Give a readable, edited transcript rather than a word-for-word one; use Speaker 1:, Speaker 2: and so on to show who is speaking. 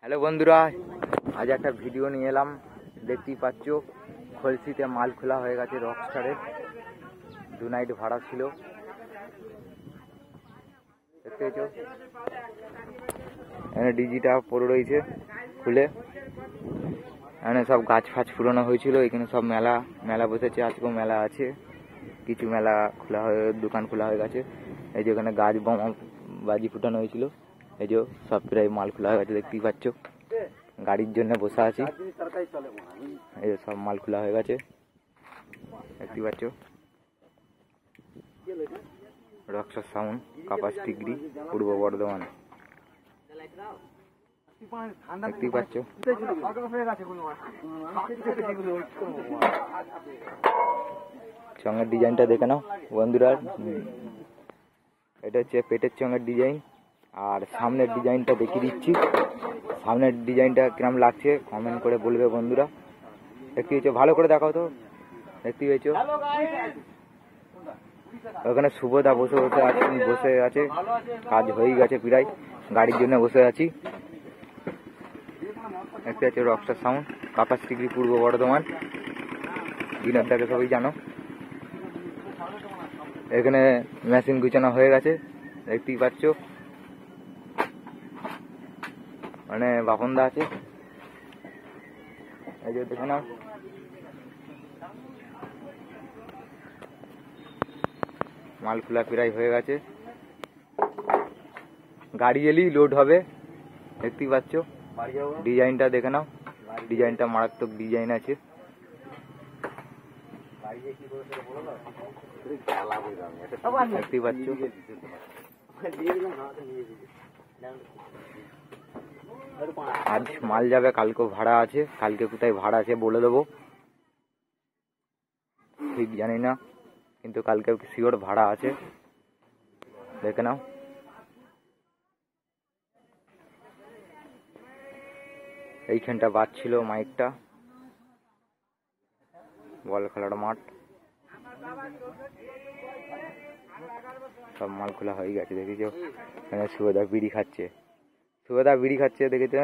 Speaker 1: Hello বন্ধুরা, আজ একটা ভিডিও নিয়ে এলাম। দেখতেই পাচ্ছ খলসিতে মাল খোলা হয়ে গেছে। রকস্টারের 2 নাইট ভাড়া ছিল, দেখতে পেয়েছো। এখানে ডিজিটা পড়ে রয়েছে খুলে। এখানে সব গাছ ফাছ পুরানো হয়েছিল। এখানে সব মেলা মেলা বসেছে। আজকেও মেলা আছে, কিছু মেলা খোলা হয়ে দোকান খোলা হয়ে গেছে। এই যে এখানে গাছ বোমা বাজি ফুটানো হয়েছিল। এই যে সব প্রায় মাল খোলা হয়ে গেছে, দেখতেই পাচ্ছ। গাড়ির জন্য বসে আছি। এই যে সব মাল খোলা হয়ে গেছে, দেখতেই পাচ্ছ। রকস্টার সাউন্ড, কাপাস ডিগ্রি, পূর্ব বর্ধমান, দেখতেই পাচ্ছ। চঙের ডিজাইনটা দেখে নাও বন্ধুরা। এটা হচ্ছে পেটের চঙের ডিজাইন। আর সামনের ডিজাইনটা দেখিয়ে দিচ্ছি। সামনের ডিজাইনটা কিরম লাগছে কমেন্ট করে বলবে বন্ধুরা। দেখতে পেয়েছো, ভালো করে দেখাও তো। দেখতে পেয়েছো ওখানে শুভদা বসে আছে। কাজ হয়ে গেছে প্রায়, গাড়ির জন্য বসে আছি। দেখতে পাচ্ছ রকস্টার সাউন্ড, কাপাস ডিগ্রি, পূর্ব বর্ধমান। বিনোদটাকে সবাই জানো। এখানে মেশিন গুছানো হয়ে গেছে, দেখতেই পাচ্ছ। মানে বাপনদা আছে, এই যে দেখে নাও। মাল খোলা প্রায় হয়ে গেছে, গাড়ি এলেই লোড হবে, দেখতেই পাচ্ছ। ডিজাইনটা দেখে নাও, ডিজাইনটা মারাত্মক ডিজাইন আছে। দেখতেই পাচ্ছ। আজ মাল যাবে, কালকে ভাড়া আছে। কালকে কোথায় ভাড়া আছে বলে দেবো, ঠিক জানি না, কিন্তু কালকে শিওর ভাড়া আছে, দেখে নাও। এইখানটা বাজছিল মাইকটা। বল খেলার মাঠ, সব মাল খোলা হয়ে গেছে, দেখেছো। এখানে শুভদা বিড়ি খাচ্ছে, দেখেছো।